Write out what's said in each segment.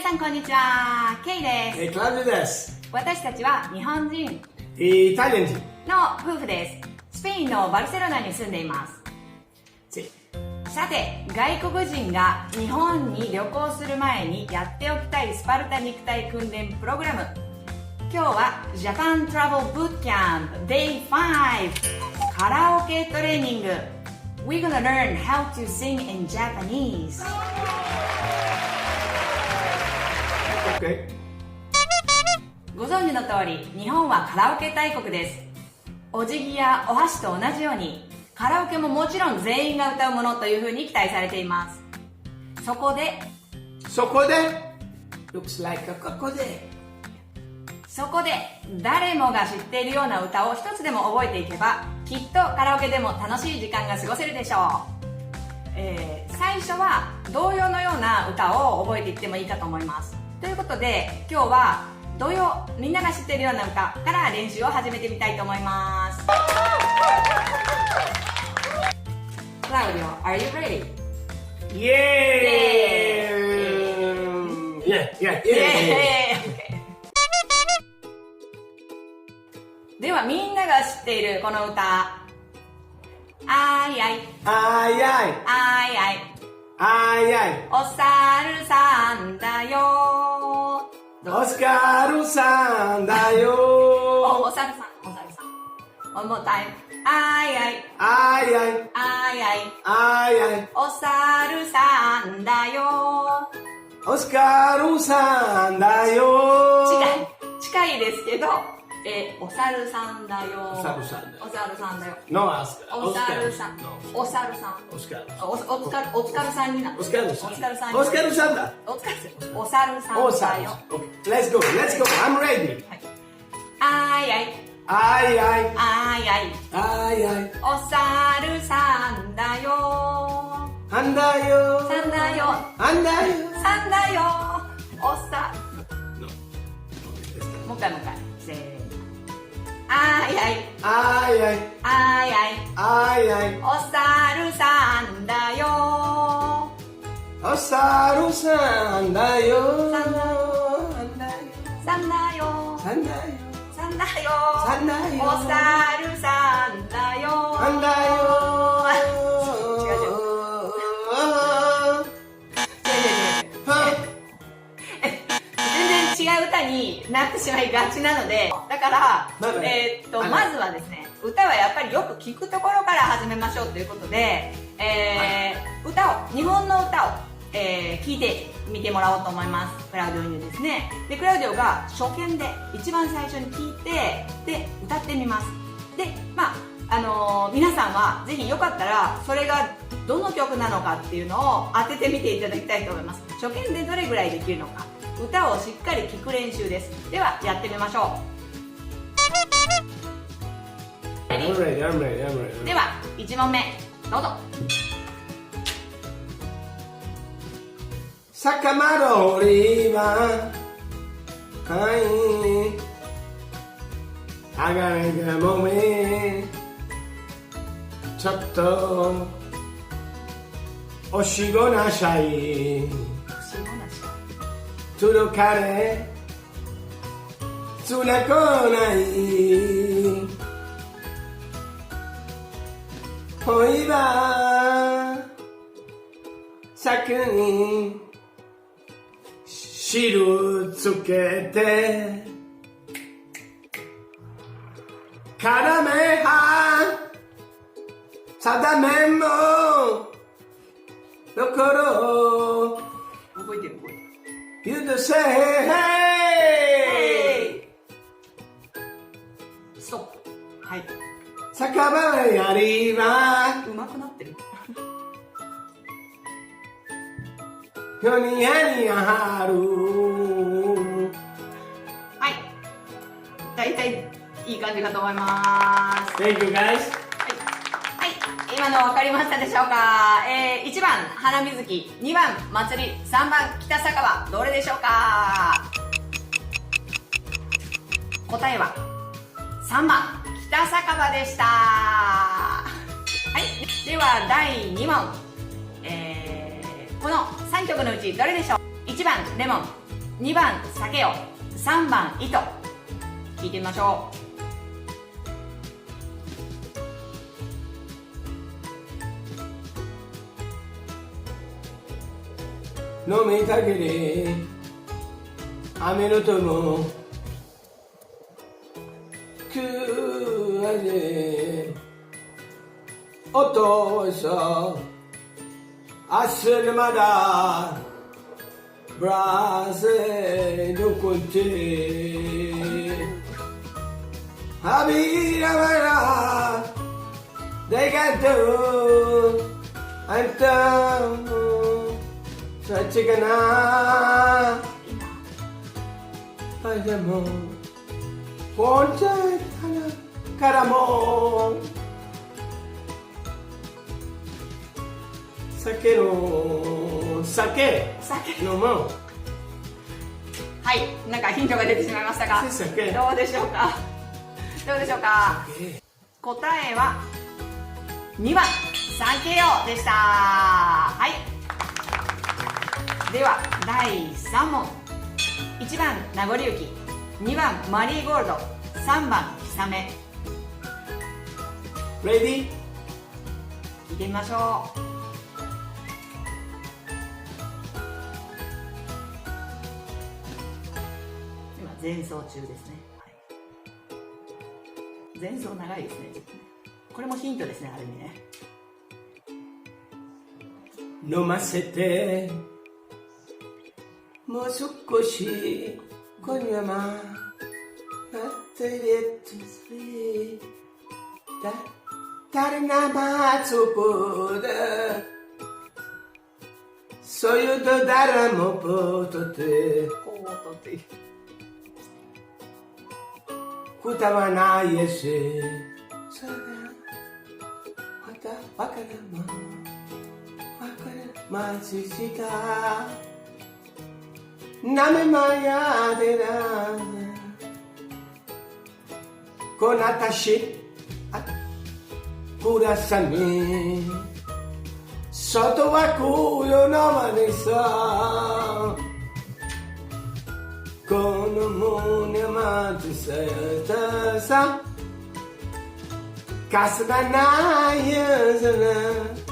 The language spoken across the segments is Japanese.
さんこんにちは、ケイです。クラウディです。私たちは日本人イタリア人の夫婦です。スペインのバルセロナに住んでいます。さて、外国人が日本に旅行する前にやっておきたいスパルタ肉体訓練プログラム。今日はジャパントラベルブートキャンプ Day 5カラオケトレーニング。We're gonna learn how to sing in Japanese. Okay. ご存知の通り、日本はカラオケ大国です。お辞儀やお箸と同じように、カラオケももちろん全員が歌うものというふうに期待されています。そこで looks like ここで誰もが知っているような歌を一つでも覚えていけば、きっとカラオケでも楽しい時間が過ごせるでしょう。最初は童謡のような歌を覚えていってもいいかと思います。ということで、今日は童謡、みんなが知っているような歌から練習を始めてみたいと思います。Claudio, are you ready? Yeah! Yeah! Okay. ではみんなが知っているこの歌。あいあいあいあいあいあいあいあいお猿さんだよ。オスカルさんだよ。お猿さん。One more time. あいあいあいあいあいあいあいあいお猿さんだよ。オスカルさんだよ。近いですけど、お猿さんだよ。お猿さんだよ。お猿さんだよ。No, Oscar. お猿さん。お猿さん。オスカル。おつかるさんになる。オスカルさん。おつかるさん。オスカルさんだ。お猿さんだよ。Let's go. I'm ready. あいあいあいあいあいあいあいあいお猿さんだよ。あんだよ。さんだよ。あんだよ。さんだよ。おさ。もう一回。せーの。あいあいあいあいあいあいあいあいお猿さんだよ。お猿さんだよ。さんだよ。さんだよ。さんだよ。さんだよ。お猿さんだよ。さんだよ。全然違う歌になってしまいがちなので、だからまずはですね、歌はやっぱりよく聞くところから始めましょうということで、日本の歌を聞いてみてもらおうと思います。クラウディオにですね。で、クラウディオが初見で一番最初に聞いて、で、歌ってみます。で、皆さんはぜひよかったらそれがどの曲なのかっていうのを当ててみていただきたいと思います。初見でどれぐらいできるのか、歌をしっかり聞く練習です。ではやってみましょう。I'm ready. では1問目どうぞ。坂間通りは鋼がもめちょっとおしごなしゃい届かれつなこない恋は咲くに汁つけて絡めは定めもどころ覚えてる。You the say hey ストップ。はい。酒場やりはうまくなってる。よにやにやはる。はい。大体いい感じかと思います。 Thank you guys. はい。今の分かりましたでしょうか。1番花水木、2番祭り、3番北酒場、どれでしょうか。答えは3番北酒場でした。はい。では第2問、この3曲のうちどれでしょう。1番レモン、2番酒よ、3番糸。聞いてみましょ飲みたけれ雨の音もくわで音をさ明日まだブラゼどこてハビラバラでかとあんたもさちかなあでもこんちゃからも酒飲もう。はい、なんかヒントが出てしまいましたが、どうでしょうか。答えは2番酒よでした。はい。では第3問。1番名残雪、2番マリーゴールド、3番ひさめ。レディー聞いてみましょう。今前奏中ですね。前奏長いですね。これもヒントですね、ある意味ね。飲ませてもう少し今夜はなってれとすりだ誰なまつぶだそういうと誰もぽとて歌わないやしそれがまたバカなもん待ちしたなめまやでなこなたしくださみ外はくよなまにさこの胸待ちさやたさかすがないやつな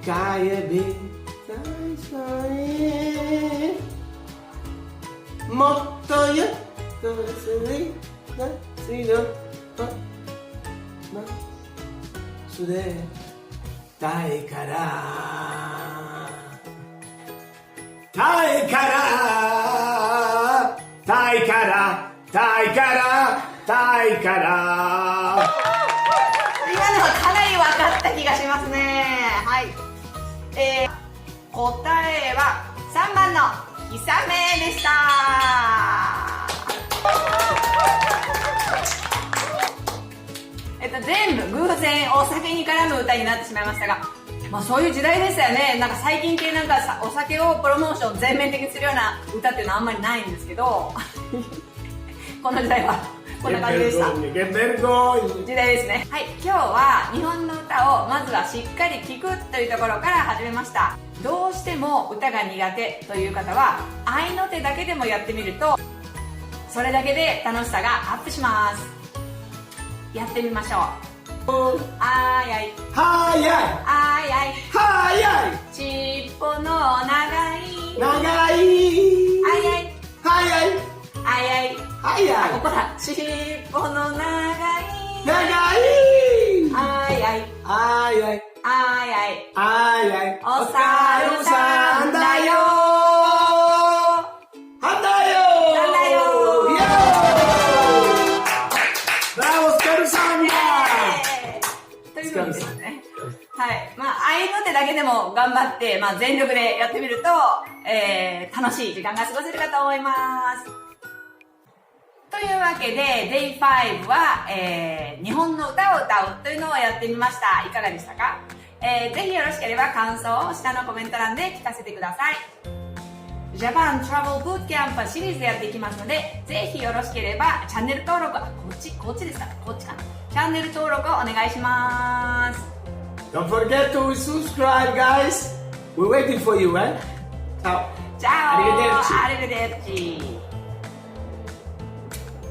Kaya bitay sa'yo Motto yun Sa'yo Sa'yo Sa'yo Tai kara Tai kara Tai kara Tai kara Tai kara 今のはかなり分かった気がしますね。はい。答えは3番のひさめでした。全部偶然お酒に絡む歌になってしまいましたが、まあそういう時代でしたよね。なんか最近ってなんかお酒をプロモーション全面的にするような歌っていうのはあんまりないんですけどこの時代はこんな感じでした。時代ですね。はい、今日は日本の歌をまずはしっかり聴くというところから始めました。どうしても歌が苦手という方は合いの手だけでもやってみるとそれだけで楽しさがアップします。やってみましょう。あいあいはやいあいあいはやい尻尾の長い長いあいあいはやいあいあいはやいここだ。尻尾の長い長いあいあいあいあいあいあいあいあいお猿さんだよなんだよイエーイブラボースカルさんだということですね。はい。まあ、合いの手だけでも頑張って、まあ、全力でやってみると、楽しい時間が過ごせるかと思います。というわけで、Day5 は、日本の歌を歌うというのをやってみました。いかがでしたか？ぜひよろしければ感想を下のコメント欄で聞かせてください。Japan Travel Bootcamp シリーズでやっていきますので、ぜひよろしければチャンネル登録、こっちですか？こっちかな。チャンネル登録をお願いします。Don't forget to subscribe, guys. We're waiting for you, right? Ciao. Ciao! Arrivederci. Arrivederci!